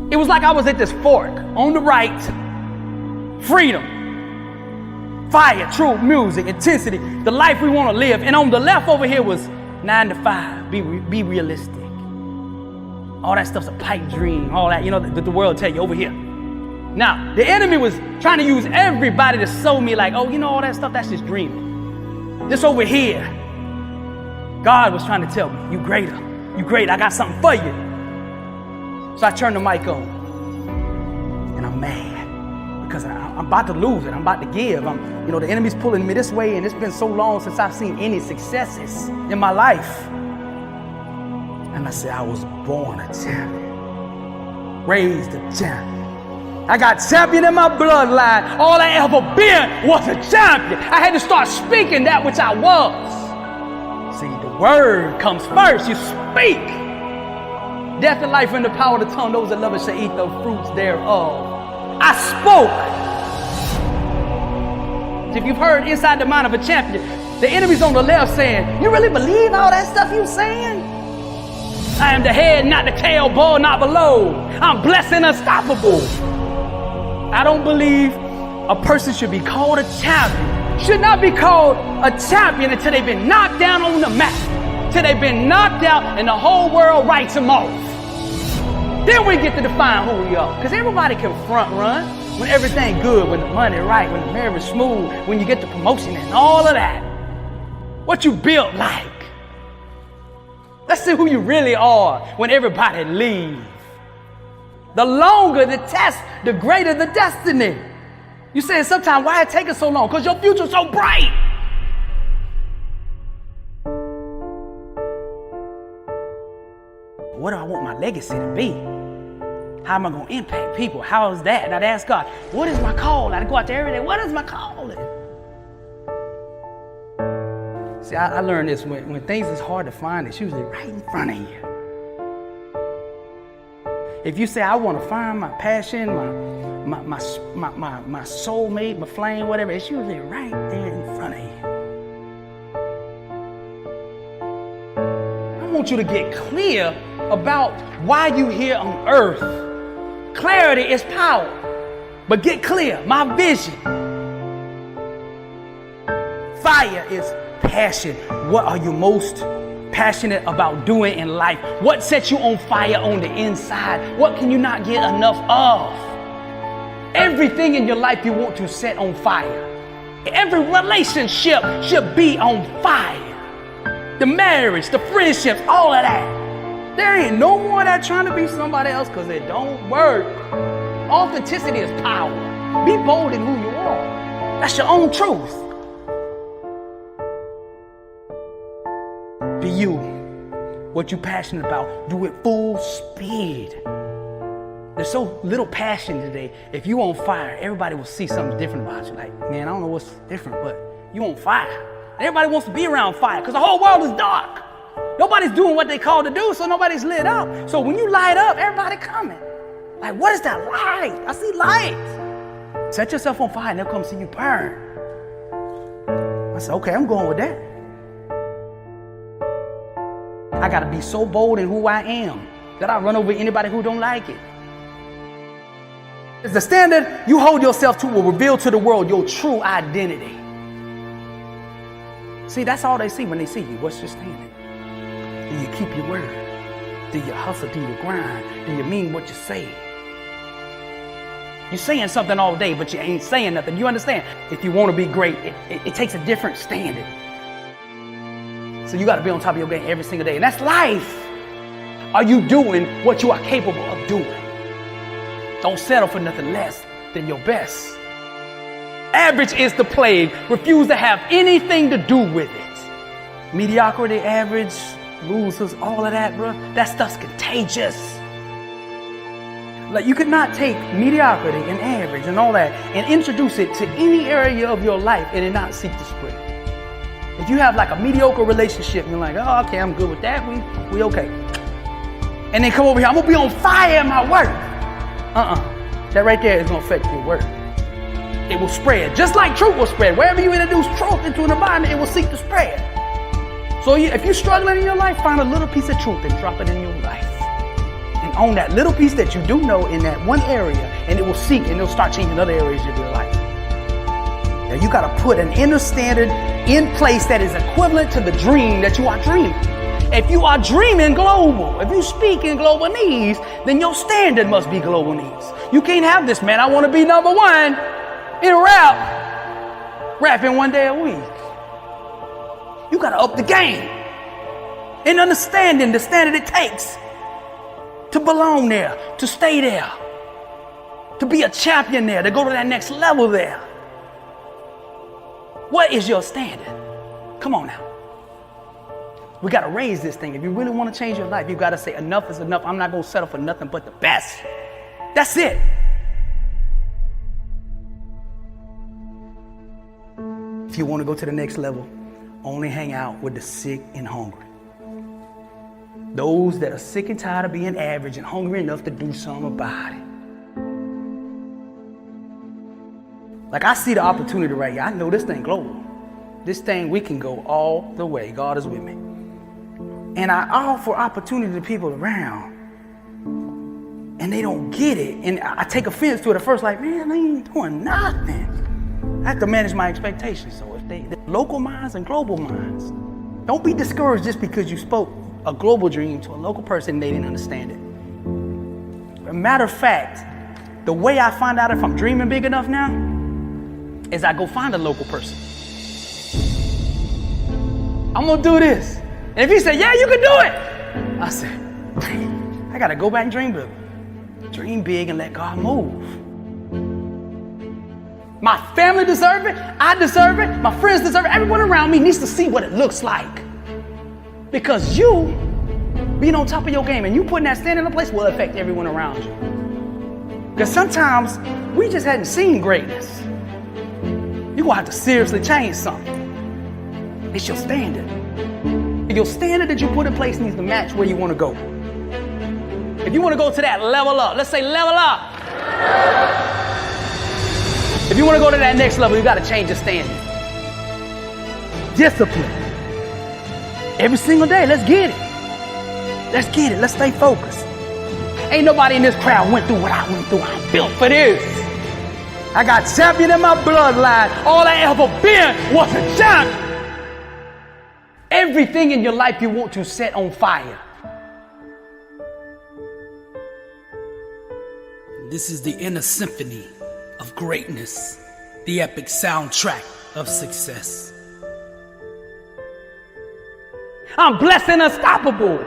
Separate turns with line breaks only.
It was like I was at this fork. On the right, freedom, fire, truth, music, intensity, the life we want to live. And on the left over here was 9 to 5, be realistic. All that stuff's a pipe dream, all that, that the world tell you over here. Now, the enemy was trying to use everybody to show me like, oh, all that stuff, that's just dreaming. This over here, God was trying to tell me, you greater, I got something for you. So I turned the mic on, and I'm mad because I'm about to lose it. I'm about to give. The enemy's pulling me this way, and it's been so long since I've seen any successes in my life. And I said, I was born a champion, raised a champion. I got champion in my bloodline. All I ever been was a champion. I had to start speaking that which I was. See, the word comes first. You speak. Death and life in the power of the tongue. Those that love it shall eat the fruits thereof. I spoke. If you've heard inside the mind of a champion, the enemy's on the left saying, you really believe all that stuff you saying? I am the head, not the tail, above, not below. I'm blessed and unstoppable. I don't believe a person should be called a champion. Should not be called a champion until they've been knocked down on the map. Till they've been knocked out and the whole world writes them off. Then we get to define who we are. Because everybody can front run when everything good, when the money right, when the marriage smooth, when you get the promotion and all of that. What you built like. Let's see who you really are when everybody leaves. The longer the test, the greater the destiny. You say sometimes, why it take us so long? Because your future's so bright. What do I want my legacy to be? How am I going to impact people? How is that? And I'd ask God, what is my call? I'd go out there every day. What is my calling? See, I learned this. When things is hard to find, it's usually right in front of you. If you say, I want to find my passion, my soulmate, my flame, whatever, it's usually right there in front of you. I want you to get clear about why you're here on earth. Clarity is power. But get clear, my vision. Fire is passion. What are you most passionate about doing in life? What sets you on fire on the inside? What can you not get enough of? Everything in your life you want to set on fire. Every relationship should be on fire. The marriage, the friendships, all of that. There ain't no more that trying to be somebody else because it don't work. Authenticity is power. Be bold in who you are. That's your own truth. Be you. What you passionate about, do it full speed. There's so little passion today. If you on fire, everybody will see something different about you. Like, man, I don't know what's different, but you on fire. Everybody wants to be around fire because the whole world is dark. Nobody's doing what they called to do, so nobody's lit up. So when you light up, everybody coming. Like, what is that light? I see light. Set yourself on fire and they'll come see you burn. I said, okay, I'm going with that. I got to be so bold in who I am that I run over anybody who don't like it. It's the standard you hold yourself to will reveal to the world your true identity. See, that's all they see when they see you. What's your standard? Do you keep your word? Do you hustle? Do you grind? Do you mean what you say? You're saying something all day, but you ain't saying nothing. You understand? If you want to be great, it takes a different standard. So you got to be on top of your game every single day. And that's life. Are you doing what you are capable of doing? Don't settle for nothing less than your best. Average is the plague. Refuse to have anything to do with it. Mediocrity, average, losers, all of that, bro. That stuff's contagious. Like, you could not take mediocrity and average and all that and introduce it to any area of your life and it not seek to spread. If you have like a mediocre relationship and you're like, oh, okay, I'm good with that, we okay. And then come over here, I'm gonna be on fire in my work. That right there is gonna affect your work. It will spread, just like truth will spread. Wherever you introduce truth into an environment, it will seek to spread. So if you're struggling in your life, find a little piece of truth and drop it in your life. And on that little piece that you do know in that one area, and it will seek and it'll start changing other areas of your life. Now you got to put an inner standard in place that is equivalent to the dream that you are dreaming. If you are dreaming global, if you speak in global needs, then your standard must be global needs. You can't have this, man, I want to be number one in rapping one day a week. You got to up the game in understanding the standard it takes to belong there, to stay there, to be a champion there, to go to that next level there. What is your standard? Come on now. We got to raise this thing. If you really want to change your life, you got to say enough is enough. I'm not going to settle for nothing but the best. That's it. If you want to go to the next level, only hang out with the sick and hungry. Those that are sick and tired of being average and hungry enough to do something about it. Like, I see the opportunity right here. I know this thing global. This thing, we can go all the way. God is with me. And I offer opportunity to people around, and they don't get it. And I take offense to it at first, like, man, they ain't doing nothing. I have to manage my expectations. So if they local minds and global minds, don't be discouraged just because you spoke a global dream to a local person and they didn't understand it. As a matter of fact, the way I find out if I'm dreaming big enough now is I go find a local person. I'm gonna do this. And if he said, yeah, you can do it, I said, I gotta go back and dream big. Dream big and let God move. My family deserve it, I deserve it, my friends deserve it, everyone around me needs to see what it looks like. Because you being on top of your game and you putting that standard in place will affect everyone around you. Because sometimes we just hadn't seen greatness. You're gonna have to seriously change something. It's your standard. Your standard that you put in place needs to match where you want to go. If you want to go to that level up, let's say level up. If you want to go to that next level, you got to change your standard. Discipline. Every single day, let's get it. Let's get it. Let's stay focused. Ain't nobody in this crowd went through what I went through. I'm built for this. I got champion in my bloodline. All I ever been was a champion. Everything in your life you want to set on fire. This is the inner symphony of greatness, the epic soundtrack of success. I'm blessed and unstoppable.